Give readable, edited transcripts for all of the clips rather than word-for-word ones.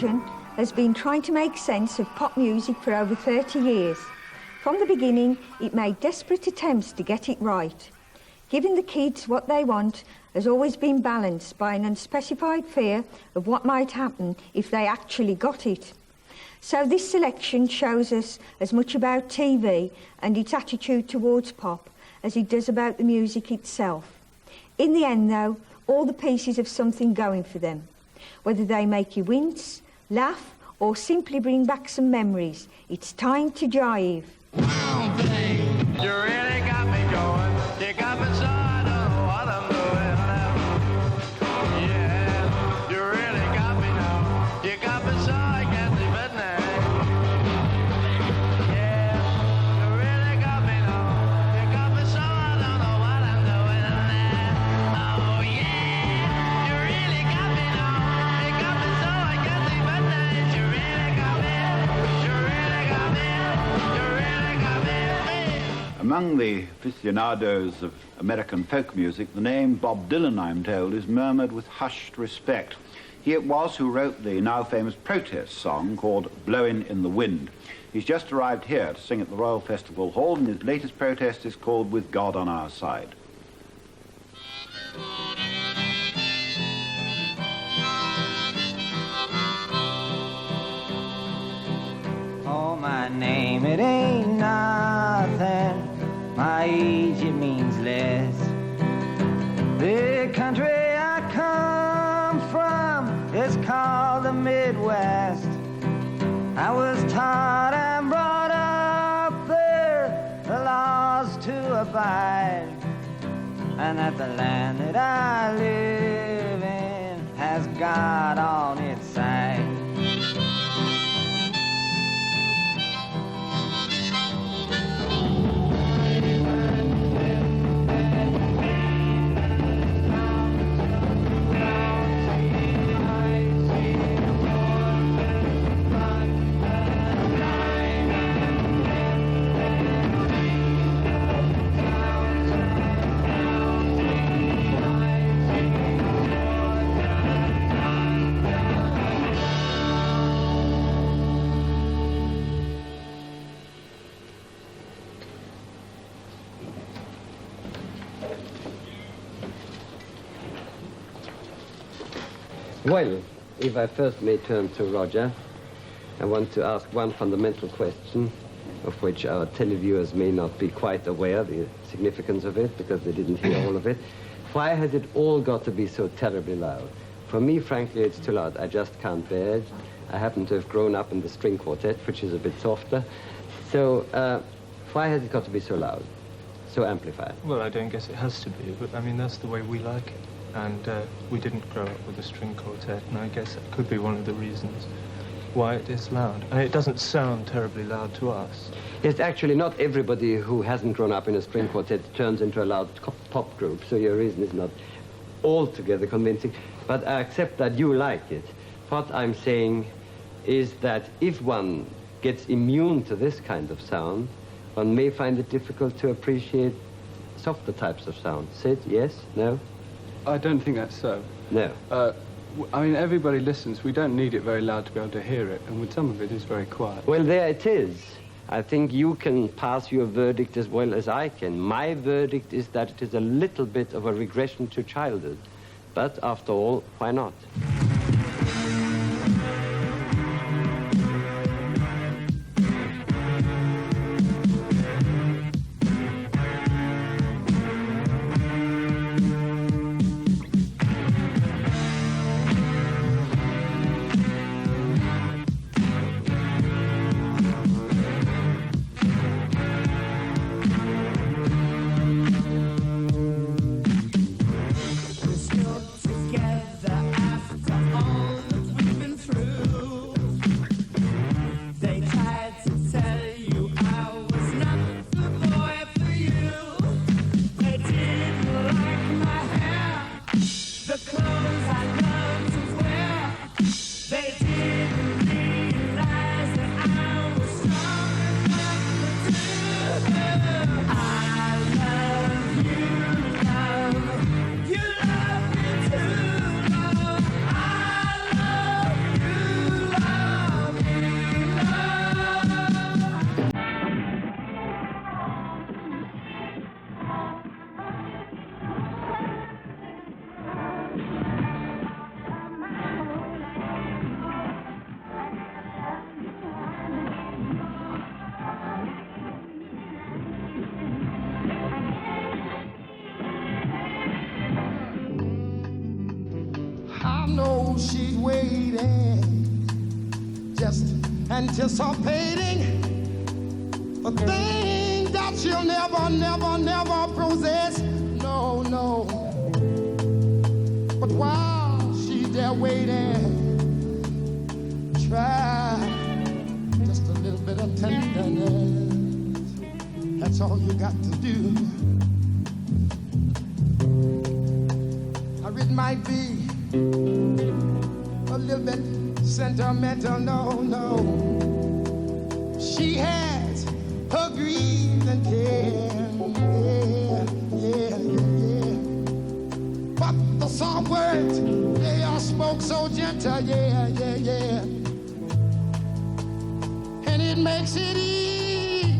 has been trying to make sense of pop music for over 30 years. From the beginning, it made desperate attempts to get it right. Giving the kids what they want has always been balanced by an unspecified fear of what might happen if they actually got it. So this selection shows us as much about TV and its attitude towards pop as it does about the music itself. In the end, though, all the pieces have something going for them. Whether they make you wince, laugh, or simply bring back some memories, it's time to jive. You really got me going. You got me so I don't know what I'm doing now. Yeah, you really got me now. You got me so I can't sleep at night. Yeah, you really got me now. You got me so I don't know what I'm doing now. Oh yeah, you really got me now. You got me so I can't sleep at night. You really got me. You really got me. You really got me. Among the aficionados of American folk music, the name Bob Dylan, I'm told, is murmured with hushed respect. He it was who wrote the now famous protest song called Blowin' in the Wind. He's just arrived here to sing at the Royal Festival Hall, and his latest protest is called With God on Our Side. Oh, my name, it ain't nothing. My age, it means less. The country I come from is called the Midwest. I was taught and brought up there, the laws to abide, and that the land that I live in has God on its side. Well, if I first may turn to Roger, I want to ask one fundamental question, of which our televiewers may not be quite aware the significance of it, because they didn't hear all of it. Why has it all got to be so terribly loud? For me, frankly, it's too loud. I just can't bear it. I happen to have grown up in the string quartet, which is a bit softer. So, why has it got to be so loud, so amplified? Well, I don't guess it has to be, but I mean, that's the way we like it. And we didn't grow up with a string quartet, and I guess that could be one of the reasons why it is loud. And it doesn't sound terribly loud to us. Yes, actually, not everybody who hasn't grown up in a string quartet turns into a loud pop group, so your reason is not altogether convincing. But I accept that you like it. What I'm saying is that if one gets immune to this kind of sound, one may find it difficult to appreciate softer types of sound. Sid, yes? No? I don't think that's so. No. I mean, everybody listens. We don't need it very loud to be able to hear it, and with some of it is very quiet. Well, there it is. I think you can pass your verdict as well as I can. My verdict is that it is a little bit of a regression to childhood. But after all, why not? I know she's waiting, just anticipating a thing that she'll never, never, never possess. No, no. But while she's there waiting, try just a little bit of tenderness. That's all you got to do. Or it might be a little bit sentimental. No, no. She has her grief and care. Yeah, yeah, yeah. But the soft words, they are spoke so gentle. Yeah, yeah, yeah. And it makes it easier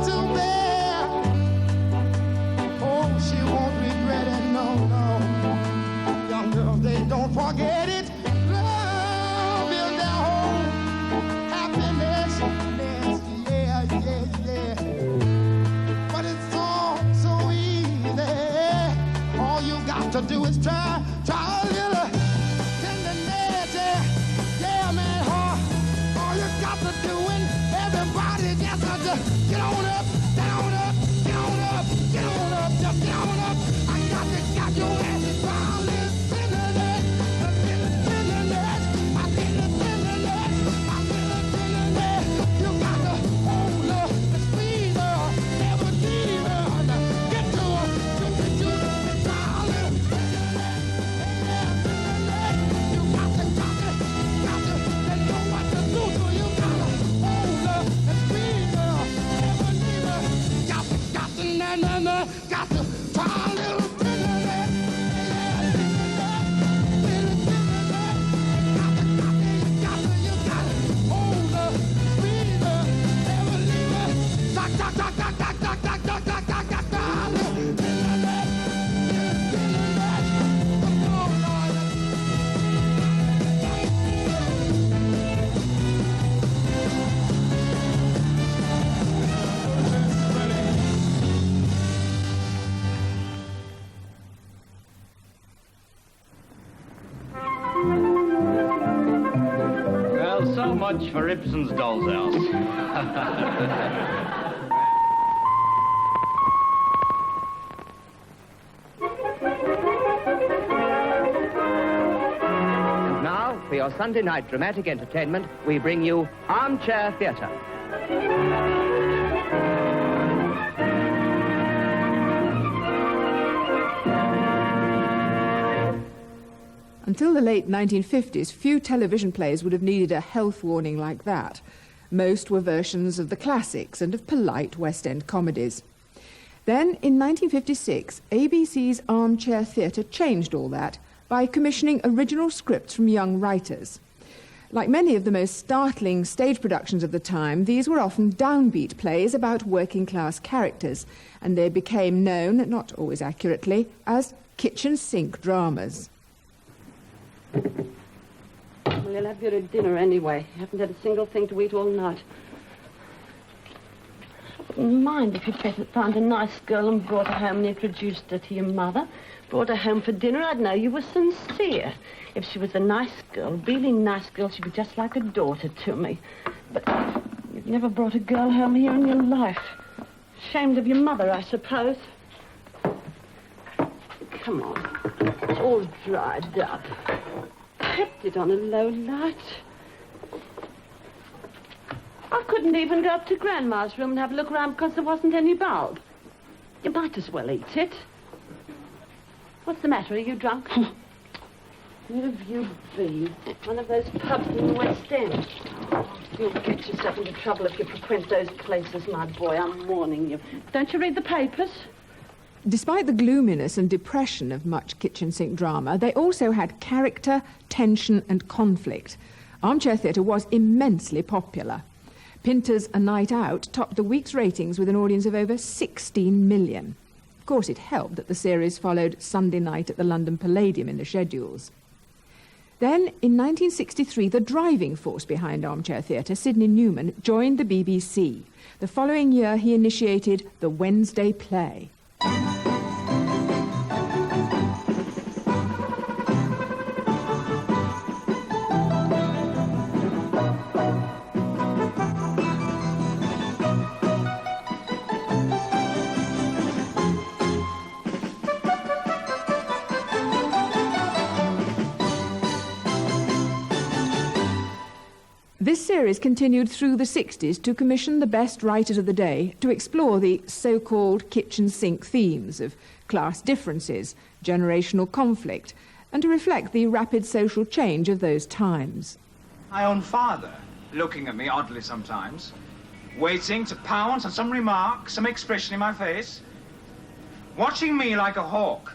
to bear. Oh, she won't regret it. No, no. Young girls, they don't forget it. Love is their home. Happiness, yeah, yeah, yeah. But it's all so easy. All you got to do is try a little tenderness, yeah, man, huh? All you got to do, and everybody just got to get on up, down up, get on up, get on up, just get on up. I got your ass, try a little tenderness, a little tenderness, a little tenderness, a little tenderness. You got to hold her, squeeze her, never leave her, get to her, try a little tenderness, tenderness. You got to, they know what to do, so you got to hold her, squeeze her, never leave her. Got to, got to try a little tenderness, little tenderness. You got to hold her, squeeze her, never leave her. Little tenderness, tenderness. Oh, Lord. Well, so much for Ibsen's Doll's House. And now, for your Sunday night dramatic entertainment, we bring you Armchair Theatre. Until the late 1950s, few television plays would have needed a health warning like that. Most were versions of the classics and of polite West End comedies. Then, in 1956, ABC's Armchair Theatre changed all that by commissioning original scripts from young writers. Like many of the most startling stage productions of the time, these were often downbeat plays about working-class characters, and they became known, not always accurately, as kitchen sink dramas. Well, you'll have your dinner anyway. You haven't had a single thing to eat all night. I wouldn't mind if you'd found a nice girl and brought her home and introduced her to your mother. Brought her home for dinner, I'd know you were sincere. If she was a nice girl, really nice girl, she'd be just like a daughter to me. But you've never brought a girl home here in your life. Ashamed of your mother, I suppose. Come on. It's all dried up. Kept it on a low light. I couldn't even go up to Grandma's room and have a look around because there wasn't any bulb. You might as well eat it. What's the matter? Are you drunk? Where have you been? One of those pubs in the West End. You'll get yourself into trouble if you frequent those places, my boy. I'm warning you. Don't you read the papers? Despite the gloominess and depression of much kitchen sink drama, they also had character, tension and conflict. Armchair Theatre was immensely popular. Pinter's A Night Out topped the week's ratings with an audience of over 16 million. Of course, it helped that the series followed Sunday night at the London Palladium in the schedules. Then, in 1963, the driving force behind Armchair Theatre, Sidney Newman, joined the BBC. The following year, he initiated the Wednesday play. This series continued through the 60s to commission the best writers of the day to explore the so-called kitchen sink themes of class differences, generational conflict, and to reflect the rapid social change of those times. My own father, looking at me oddly sometimes, waiting to pounce on some remark, some expression in my face, watching me like a hawk.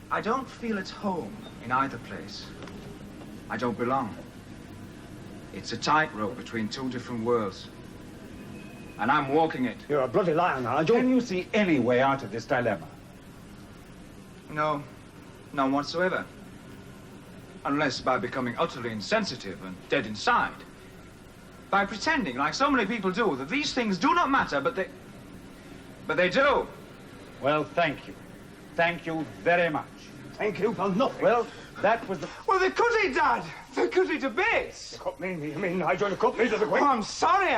I don't feel at home in either place. I don't belong. It's a tightrope between two different worlds. And I'm walking it. You're a bloody liar, Nigel. Can you see any way out of this dilemma? No, none whatsoever. Unless by becoming utterly insensitive and dead inside. By pretending, like so many people do, that these things do not matter, but they do. Well, thank you. Thank you very much. Thank you for nothing. Well, that was the... Well, they cut it, Dad. They cut it to bits. They cut me, you mean Nigel, they cut me to the quick. Oh, I'm sorry.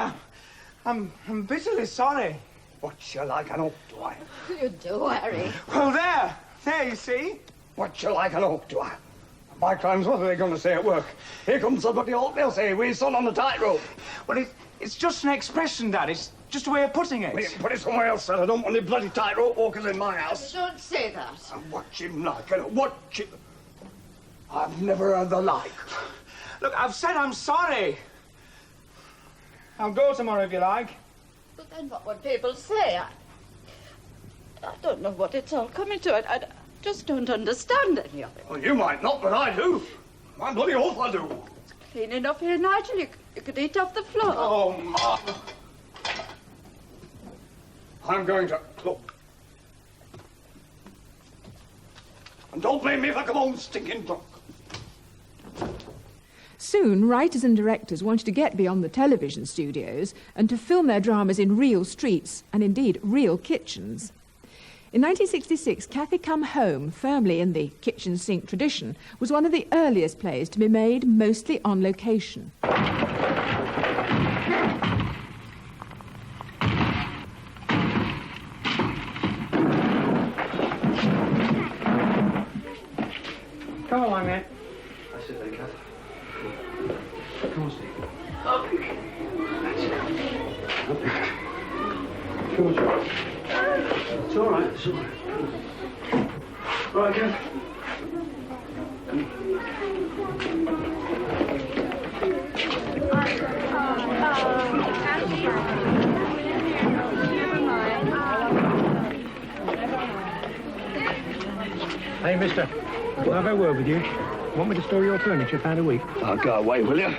I'm bitterly sorry. What you like, I know, do I? You do, Harry. Well, there, you see. What you like, I know, do I? My crimes, what are they going to say at work? Here comes somebody else, they'll say, we're son on the tightrope. Well, it's just an expression, Dad. It's just a way of putting it. Well, you can put it somewhere else, son. I don't want any bloody tightrope walkers in my house. Don't say that. And watch him like, and watch him. I've never heard the like. Look, I've said I'm sorry. I'll go tomorrow if you like. But then what would people say? I don't know what it's all coming to. I just don't understand any of it. Well, you might not, but I do. My bloody oath I do. Clean enough here, Nigel. You could eat off the floor. Oh, Mom. I'm going to look. And don't blame me if I come home stinking drunk. Soon, writers and directors wanted to get beyond the television studios and to film their dramas in real streets and indeed real kitchens. In 1966, Cathy Come Home, firmly in the kitchen sink tradition, was one of the earliest plays to be made mostly on location. Come along, then. That's it, then, Kath. Come on, Steve. That's it. Come on, George. It's all right, it's all right. Right, Kath. Hey, mister. Can I have a word with you? Want me to store your furniture £1 a week? I'll go away, will you?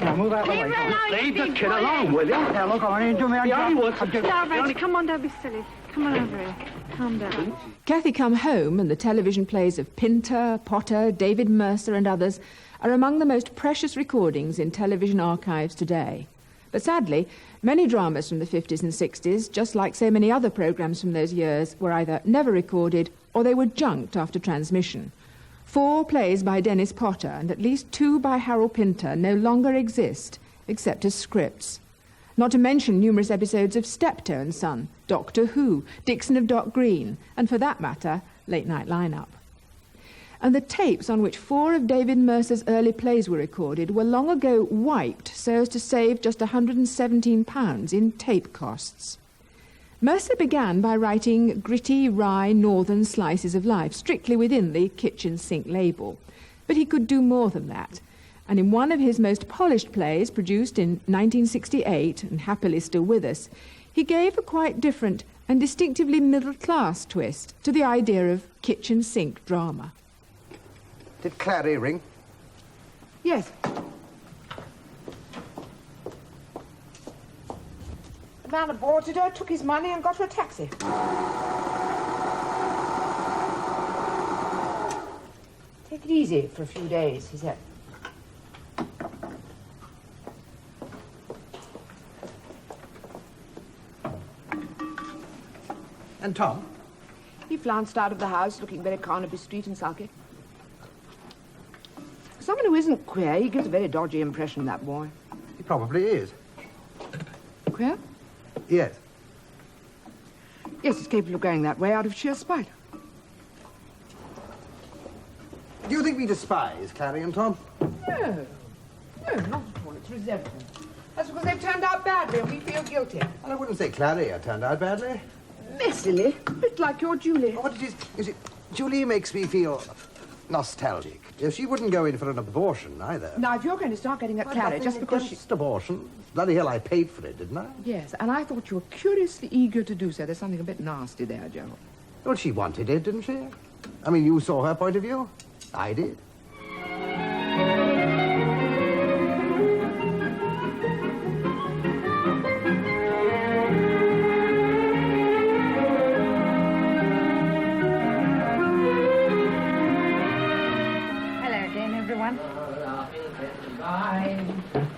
Now, move out of the way. Leave the kid alone, will you? Now, look, I ain't doing my own job. Darling, come on, don't be silly. Come on over here. Calm down. Cathy Come Home and the television plays of Pinter, Potter, David Mercer and others are among the most precious recordings in television archives today. But sadly, many dramas from the 50s and 60s, just like so many other programmes from those years, were either never recorded or they were junked after transmission. 4 plays by Dennis Potter and at least 2 by Harold Pinter no longer exist, except as scripts. Not to mention numerous episodes of Steptoe and Son, Doctor Who, Dixon of Dock Green, and for that matter, Late Night Line-Up. And the tapes on which 4 of David Mercer's early plays were recorded were long ago wiped so as to save just £117 in tape costs. Mercer began by writing gritty, wry, northern slices of life, strictly within the kitchen sink label. But he could do more than that. And in one of his most polished plays, produced in 1968 and happily still with us, he gave a quite different and distinctively middle-class twist to the idea of kitchen sink drama. Did Clary ring? Yes. The man aborted her, took his money and got her a taxi. Take it easy for a few days, he said. And Tom? He flounced out of the house, looking very Carnaby Street and sulky. someone who isn't queer, he gives a very dodgy impression, that boy. He probably is. Queer? Yes. Yes, he's capable of going that way out of sheer spite. Do you think we despise Clary and Tom? No. No, not at all. It's resentment. That's because they've turned out badly and we feel guilty. Well, I wouldn't say Clary had turned out badly. Messily. A bit like your Julie. What it is, Julie makes me feel nostalgic. She wouldn't go in for an abortion, either. Now, if you're going to start getting at Clary just because she... Just abortion. Bloody hell, I paid for it, didn't I? Yes, and I thought you were curiously eager to do so. There's something a bit nasty there, Gerald. Well, she wanted it, didn't she? I mean, you saw her point of view. I did.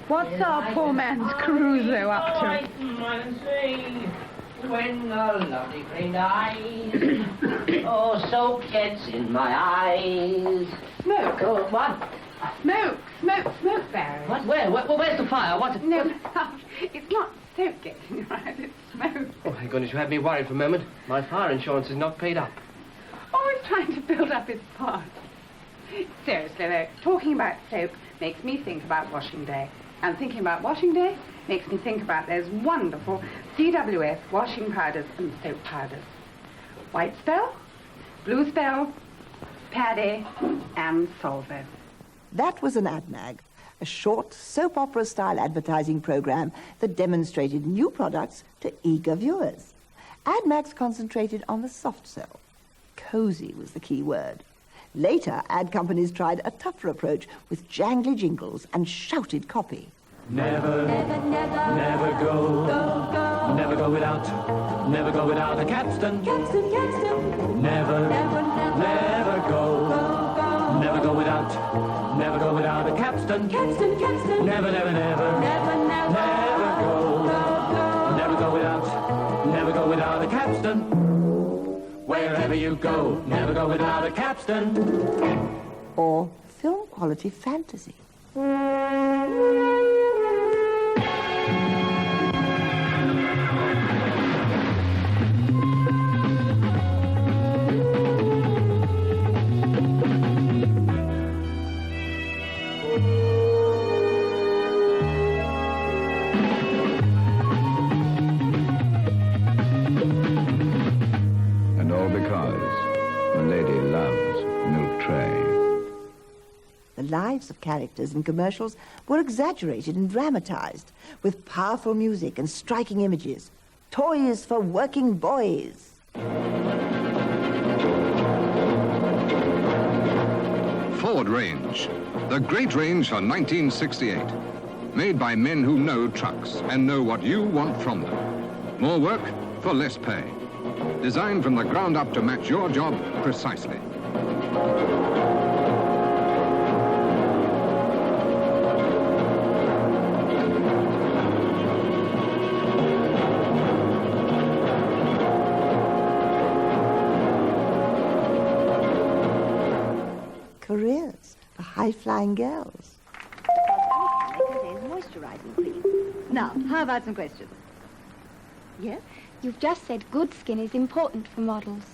What's our poor man's Crusoe up to? When the lovely green eyes, oh, soap gets in my eyes. Smoke. Oh, what? Smoke, Barry. What? Where's the fire? What? No, it's not soap getting right, it's smoke. Oh, my goodness, you had me worried for a moment. My fire insurance is not paid up. Always trying to build up his part. Seriously, though, talking about soap makes me think about washing day. And thinking about washing day makes me think about those wonderful CWS washing powders and soap powders. White Spell, Blue Spell, Paddy, and Solvo. That was an AdMag, a short soap opera-style advertising program that demonstrated new products to eager viewers. AdMags concentrated on the soft sell. Cozy was the key word. Later, ad companies tried a tougher approach with jangly jingles and shouted copy. Never go, never go without a Capstan. Never go without a Capstan. Never go without a Capstan. Wherever you go, never go without a Capstan. Or film quality fantasy. And all because the lady loves Milk Tray. The lives of characters in commercials were exaggerated and dramatized with powerful music and striking images. Toys for working boys. Ford Range, the great range for 1968. Made by men who know trucks and know what you want from them. More work for less pay. Designed from the ground up to match your job precisely. Careers for high-flying girls. Moisturizing cream. Now, how about some questions? Yes? You've just said good skin is important for models.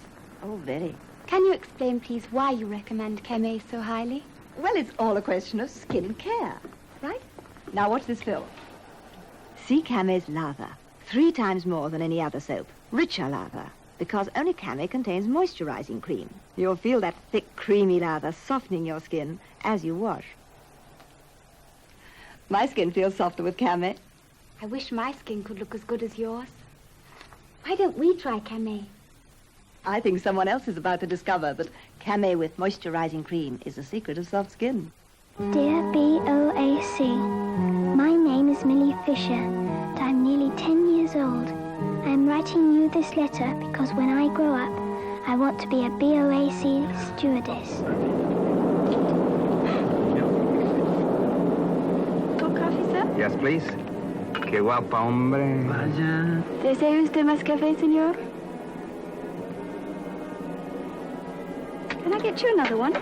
Oh, very. Can you explain, please, why you recommend Cheme so highly? Well, it's all a question of skin care, right? Now, watch this film. See Came's lather. 3 times more than any other soap. Richer lather. Because only Cheme contains moisturizing cream. You'll feel that thick, creamy lather softening your skin as you wash. My skin feels softer with Cheme. I wish my skin could look as good as yours. Why don't we try Cheme? I think someone else is about to discover that Cheme with moisturizing cream is the secret of soft skin. Dear BOAC, my name is Millie Fisher, and I'm nearly 10 years old. I'm writing you this letter because when I grow up, I want to be a BOAC stewardess. Cold coffee, sir? Yes, please. Qué guapa, hombre. Vaya. ¿Desea usted más café, señor? Can I get you another one?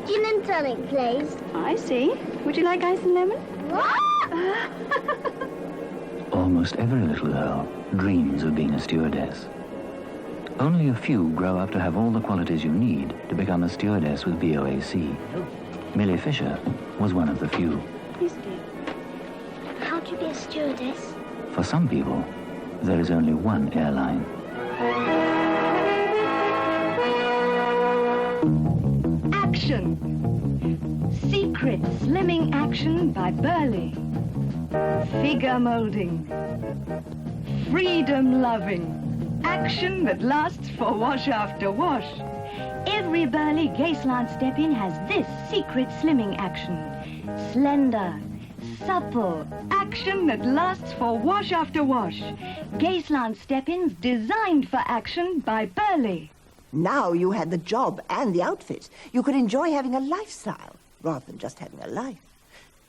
Gin and tonic, please. I see. Would you like ice and lemon? Almost every little girl dreams of being a stewardess. Only a few grow up to have all the qualities you need to become a stewardess with BOAC. Millie Fisher was one of the few. Yes, dear. How do you be a stewardess? For some people, there is only one airline. Action. Secret slimming action by Burley. Figure molding. Freedom loving. Action that lasts for wash after wash. Every Burley Gaislant step-in has this secret slimming action. Slender, supple, action that lasts for wash after wash. Gaislant step-ins designed for action by Burley. Now you had the job and the outfit. You could enjoy having a lifestyle rather than just having a life.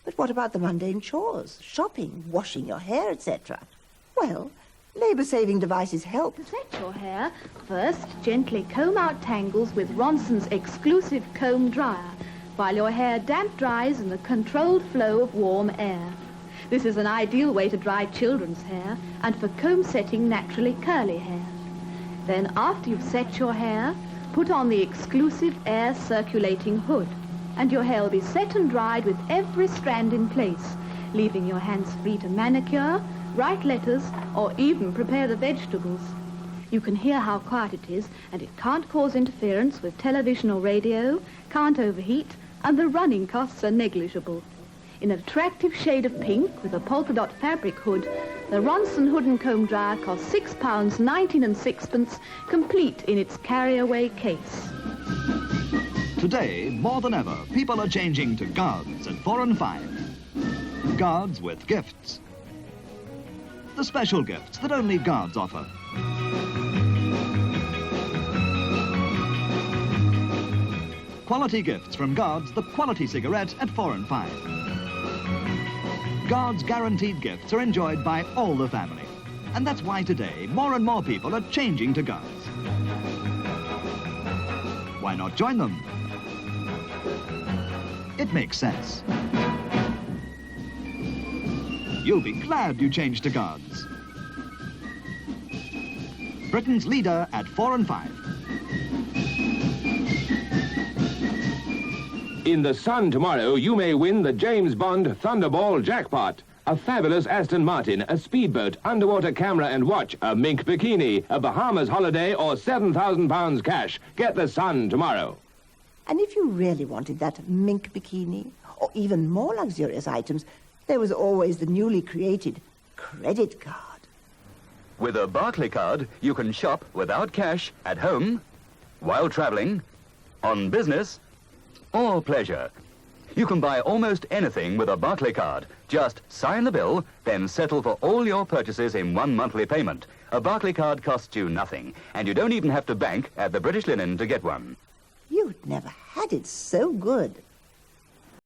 But what about the mundane chores? Shopping, washing your hair, etc. Well, labour-saving devices help. To set your hair, first gently comb out tangles with Ronson's exclusive comb dryer, while your hair damp dries in the controlled flow of warm air. This is an ideal way to dry children's hair and for comb setting naturally curly hair. Then after you've set your hair, put on the exclusive air circulating hood, and your hair will be set and dried with every strand in place, leaving your hands free to manicure, write letters, or even prepare the vegetables. You can hear how quiet it is, and it can't cause interference with television or radio, can't overheat, and the running costs are negligible. In an attractive shade of pink with a polka dot fabric hood, the Ronson Hood and Comb Dryer costs £6.19 6, complete in its carry-away case. Today, more than ever, people are changing to Guards at 4 and 5. Guards with gifts. The special gifts that only Guards offer. Quality gifts from Guards, the quality cigarette at 4 and 5. Guards guaranteed gifts are enjoyed by all the family. And that's why today, more and more people are changing to Guards. Why not join them? It makes sense. You'll be glad you changed to Guards. Britain's leader at 4 and 5. In The Sun tomorrow, you may win the James Bond Thunderball jackpot. A fabulous Aston Martin, a speedboat, underwater camera and watch, a mink bikini, a Bahamas holiday, or £7,000 cash. Get The Sun tomorrow. And if you really wanted that mink bikini, or even more luxurious items, there was always the newly created credit card. With a Barclay card, you can shop without cash at home, while traveling, on business, or pleasure. You can buy almost anything with a Barclay card. Just sign the bill, then settle for all your purchases in one monthly payment. A Barclay card costs you nothing, and you don't even have to bank at the British Linen to get one. You'd never had it so good.